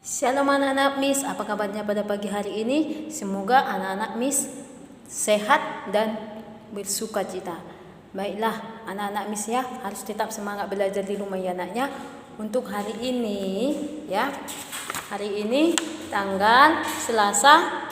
Shalom anak-anak Miss, apa kabarnya pada pagi hari ini? Semoga anak-anak Miss sehat dan bersuka cita. Baiklah anak-anak Miss ya, harus tetap semangat belajar di rumah ya anaknya. Untuk hari ini ya, hari ini tanggal Selasa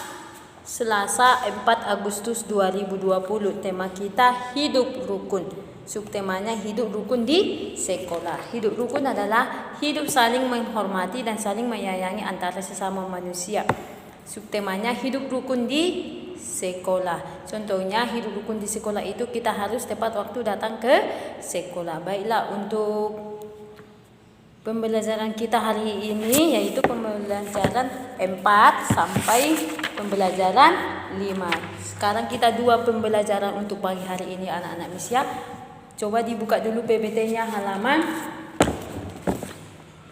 4 Agustus 2020. Tema kita hidup rukun. Subtemanya hidup rukun di sekolah. Hidup rukun adalah hidup saling menghormati dan saling menyayangi antara sesama manusia. Subtemanya hidup rukun di sekolah. Contohnya hidup rukun di sekolah itu kita harus tepat waktu datang ke sekolah. Baiklah, untuk pembelajaran kita hari ini yaitu pembelajaran 4 sampai pembelajaran 5. Sekarang kita dua pembelajaran untuk pagi hari ini anak-anak Miss ya. Coba dibuka dulu PPT-nya halaman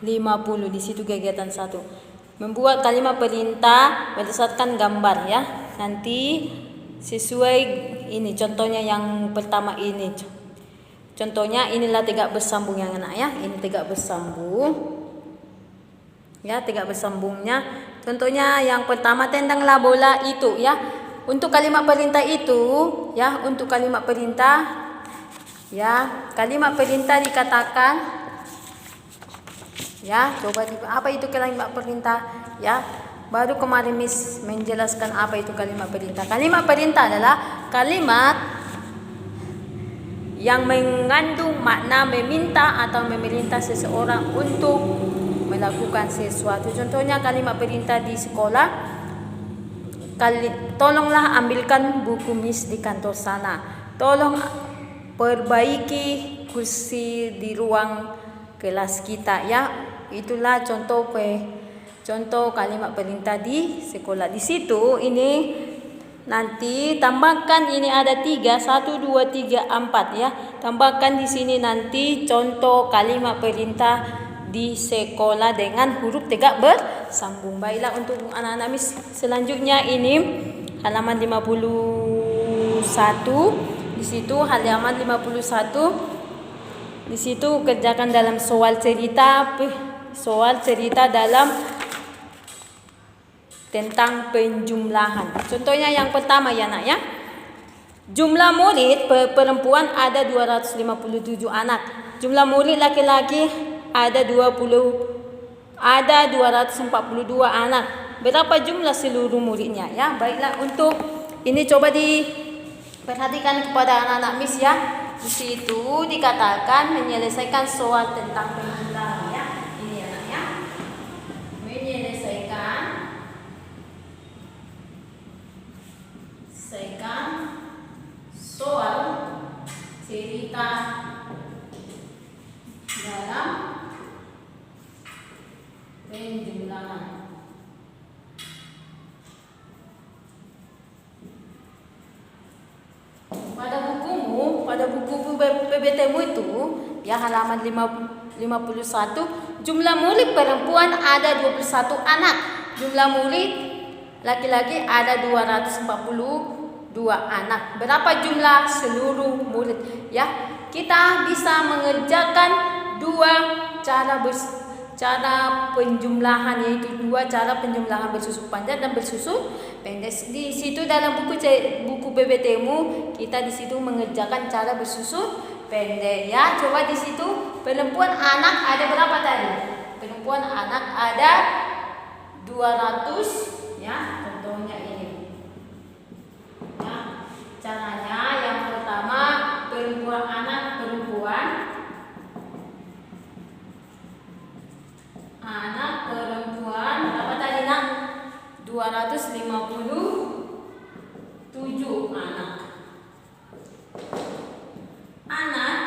50. Di situ kegiatan 1. Membuat kalimat perintah berdasarkan gambar ya. Nanti sesuai ini contohnya yang pertama ini. Contohnya inilah tegak bersambung yang anak ya. Ini tegak bersambung. Ya, tegak bersambungnya. Contohnya yang pertama tendanglah bola itu ya. Untuk kalimat perintah itu ya, untuk kalimat perintah ya, kalimat perintah dikatakan ya, coba apa itu kalimat perintah ya. Baru kemarin Miss menjelaskan apa itu kalimat perintah. Kalimat perintah adalah kalimat yang mengandung makna meminta atau memerintah seseorang untuk melakukan sesuatu. Contohnya kalimat perintah di sekolah, tolonglah ambilkan buku Miss di kantor sana. Tolong perbaiki kursi di ruang kelas kita ya. Itulah contoh kalimat perintah di sekolah. Di situ ini nanti tambahkan, ini ada 3, 1, 2, 3, 4 ya. Tambahkan di sini nanti contoh kalimat perintah di sekolah dengan huruf tegak bersambung. Baiklah, untuk anak-anak Miss selanjutnya ini halaman 51. Di situ halaman 51. Di situ kerjakan dalam soal cerita dalam tentang penjumlahan. Contohnya yang pertama ya nak ya. Jumlah murid perempuan ada 257 anak. Jumlah murid laki-laki ada 242 anak. Berapa jumlah seluruh muridnya ya? Baiklah, untuk ini coba perhatikan kepada anak-anak Miss ya. Di situ dikatakan menyelesaikan soal tentang penjumlahan ya. Ini anaknya. Menyelesaikan soal cerita dalam penjumlahan. Pada buku PBT-mu itu ya, halaman 51, jumlah murid perempuan ada 21 anak. Jumlah murid laki-laki ada 242 anak. Berapa jumlah seluruh murid ya? Kita bisa mengerjakan dua cara penjumlahan, yaitu dua cara penjumlahan bersusun panjang dan bersusun pendek. Di situ dalam buku PBT-mu kita di situ mengerjakan cara bersusun pendek ya. Coba di situ perempuan anak ada berapa tadi? Perempuan anak ada 200 ya. Contohnya ini. Ya, caranya yang pertama perempuan berapa tadi nak? 257 anak. Anak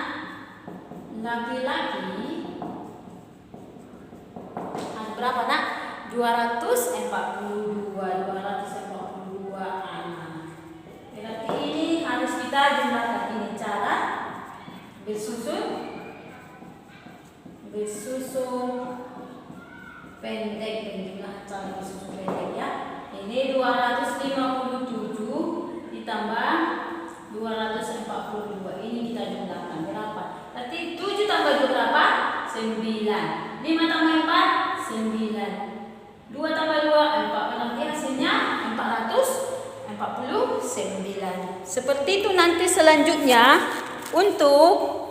laki-laki ada berapa nak? 242 anak. Berarti ini harus kita jumlahkan. Ini cara bersusun pendek, penjumlahan cara bersusun pendek ya. Ini 257 ditambah 242. Ini kita jumlahkan berapa? Berarti 7 tambah 2 berapa? 9. 5 tambah 4 9. 2 tambah 2, 4. Berarti hasilnya 449. Seperti itu nanti selanjutnya untuk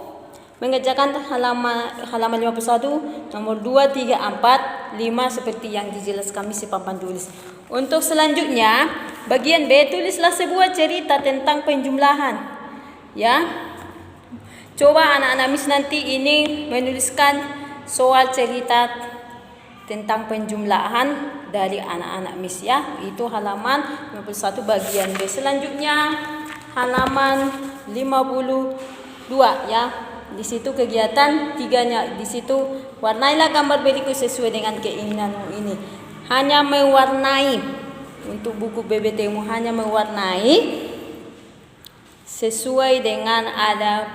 mengerjakan halaman 51, nomor 2, 3, 4, 5 seperti yang dijelaskan Miss di papan tulis. Untuk selanjutnya, bagian B, tulislah sebuah cerita tentang penjumlahan. Ya. Coba anak-anak Miss nanti ini menuliskan soal cerita tentang penjumlahan dari anak-anak Miss ya. Itu halaman 51 bagian B. Selanjutnya halaman 52 ya. Di situ kegiatan tiganya, di situ warnailah gambar berikut sesuai dengan keinginanmu ini. Hanya mewarnai, untuk buku BBTmu hanya mewarnai sesuai dengan ada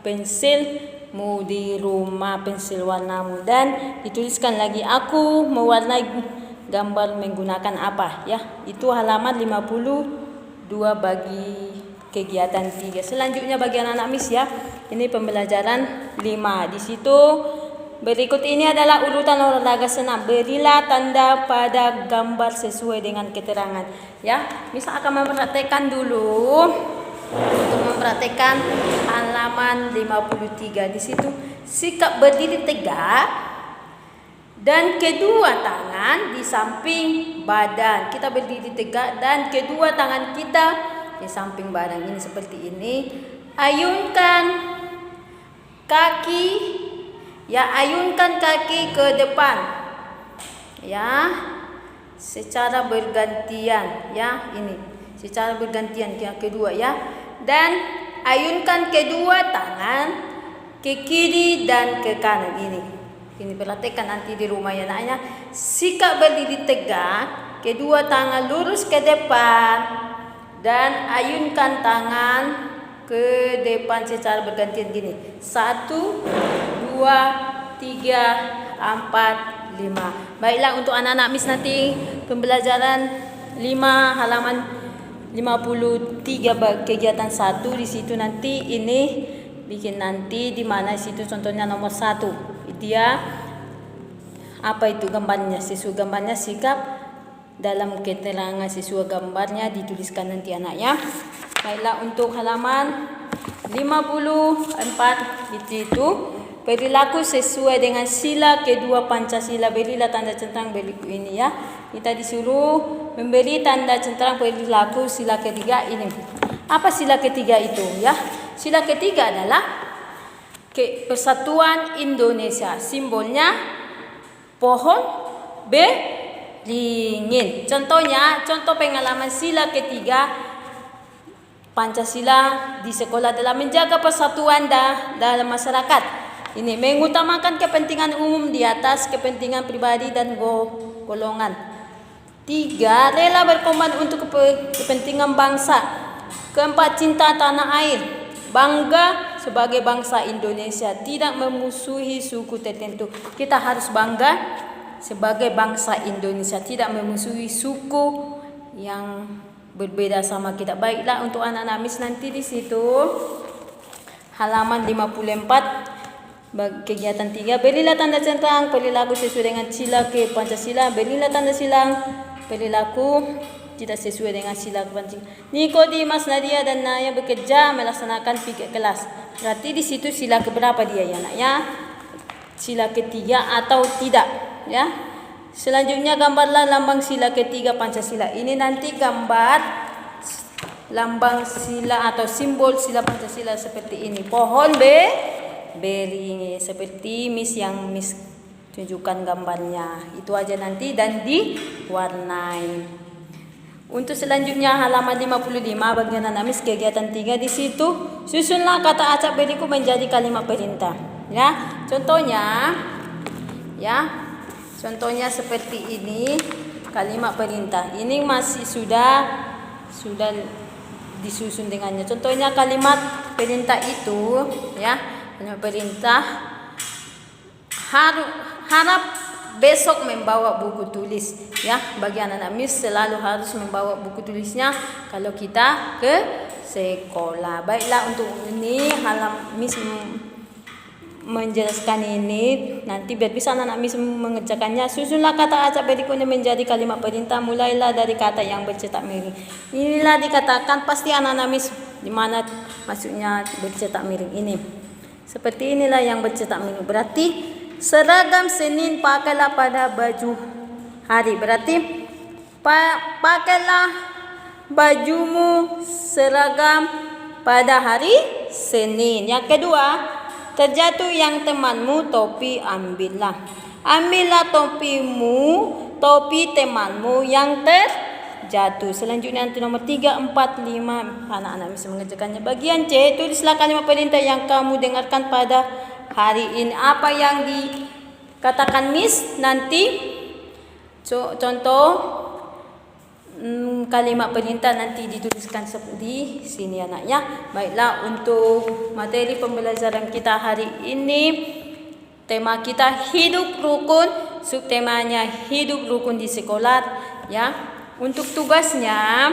pensilmu di rumah, pensil warnamu, dan dituliskan lagi aku mewarnai gambar menggunakan apa ya. Itu halaman 52 bagi kegiatan 3. Selanjutnya bagi anak-anak Miss ya. Ini pembelajaran 5. Di situ berikut ini adalah urutan olahraga senam. Berilah tanda pada gambar sesuai dengan keterangan. Ya, Miss akan mempraktekkan dulu. Untuk mempraktekkan halaman 53. Di situ sikap berdiri tegak dan kedua tangan di samping badan. Kita berdiri tegak dan kedua tangan kita di samping badan. Ini seperti ini. Ayunkan kaki, ya, ayunkan kaki ke depan, ya, secara bergantian, ya, ini secara bergantian yang kedua, ya, dan ayunkan kedua tangan ke kiri dan ke kanan. Ini perhatikan nanti di rumah ya naknya. Sikap berdiri tegak, kedua tangan lurus ke depan dan ayunkan tangan ke depan secara bergantian gini. 1, 2, 3, 4, 5. Baiklah, untuk anak-anak Miss nanti pembelajaran 5 halaman 53 kegiatan 1 di situ nanti ini bikin nanti di mana situ contohnya nomor 1. Dia apa itu gambarnya? Siswa gambarnya sikap dalam keterangan siswa gambarnya dituliskan nanti anaknya. Baiklah, untuk halaman 54 itu perilaku sesuai dengan sila kedua Pancasila. Berilah tanda centang berikut ini ya. Kita disuruh memberi tanda centang perilaku sila ketiga ini. Apa sila ketiga itu ya? Sila ketiga adalah Persatuan Indonesia. Simbolnya pohon beringin. Contohnya, contoh pengalaman sila ketiga Pancasila di sekolah adalah menjaga persatuan dalam masyarakat. Ini mengutamakan kepentingan umum di atas kepentingan pribadi dan golongan. 3. Rela berkorban untuk kepentingan bangsa. 4. Cinta tanah air. Bangga sebagai bangsa Indonesia, tidak memusuhi suku tertentu. Kita harus bangga sebagai bangsa Indonesia, tidak memusuhi suku yang berbeda sama kita. Baiklah, untuk anak-anak Miss nanti di situ halaman 54 kegiatan 3. Berilah tanda centang perilaku sesuai dengan sila ke Pancasila. Berilah tanda silang perilaku tidak sesuai dengan sila ke Pancasila. Nikodemus, Nadia dan Naya bekerja melaksanakan piket kelas. Berarti di situ sila keberapa dia ya nak ya? Sila ketiga atau tidak ya? Selanjutnya gambarlah lambang sila ketiga Pancasila. Ini nanti gambar lambang sila atau simbol sila Pancasila seperti ini. Pohon beringin seperti Miss yang Miss tunjukkan gambarnya. Itu aja nanti dan diwarnai. Untuk selanjutnya halaman 55 bagian anak Miss kegiatan 3 di situ susunlah kata acak berikut menjadi kalimat perintah. Ya, contohnya Contohnya seperti ini kalimat perintah. Ini masih sudah disusun dengannya. Contohnya kalimat perintah itu ya, kalimat perintah harap besok membawa buku tulis ya. Bagi anak-anak Miss selalu harus membawa buku tulisnya kalau kita ke sekolah. Baiklah, untuk ini Miss menjelaskan ini, nanti biar bisa anak-anak Miss mengerjakannya. Susunlah kata acak berikutnya menjadi kalimat perintah. Mulailah dari kata yang bercetak miring. Inilah dikatakan pasti anak-anak Miss di mana maksudnya bercetak miring ini. Seperti inilah yang bercetak miring. Berarti seragam Senin pakailah pada baju hari. Berarti pakailah bajumu seragam pada hari Senin. Yang kedua, terjatuh yang temanmu, topi ambillah. Ambillah topimu, topi temanmu yang terjatuh. Selanjutnya nanti nomor 3, 4, 5. Anak-anak bisa mengerjakannya. Bagian C, tulislah kalimat perintah yang kamu dengarkan pada hari ini. Apa yang dikatakan Miss nanti? Contoh kalimat perintah nanti dituliskan di sini anaknya. Baiklah, untuk materi pembelajaran kita hari ini, tema kita hidup rukun, subtemanya hidup rukun di sekolah ya. Untuk tugasnya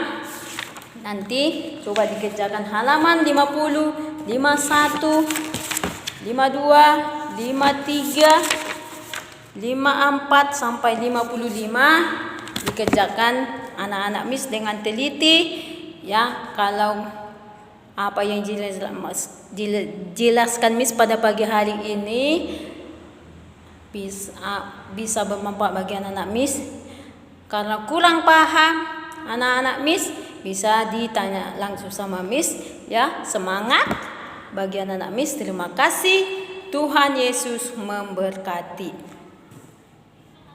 nanti coba dikerjakan halaman 50, 51, 52, 53, 54 sampai 55 dikerjakan anak-anak Miss dengan teliti ya. Kalau apa yang dijelaskan Miss pada pagi hari ini bisa bermanfaat bagi anak-anak Miss. Karena kurang paham anak-anak Miss bisa ditanya langsung sama Miss ya. Semangat bagi anak-anak Miss. Terima kasih. Tuhan Yesus memberkati.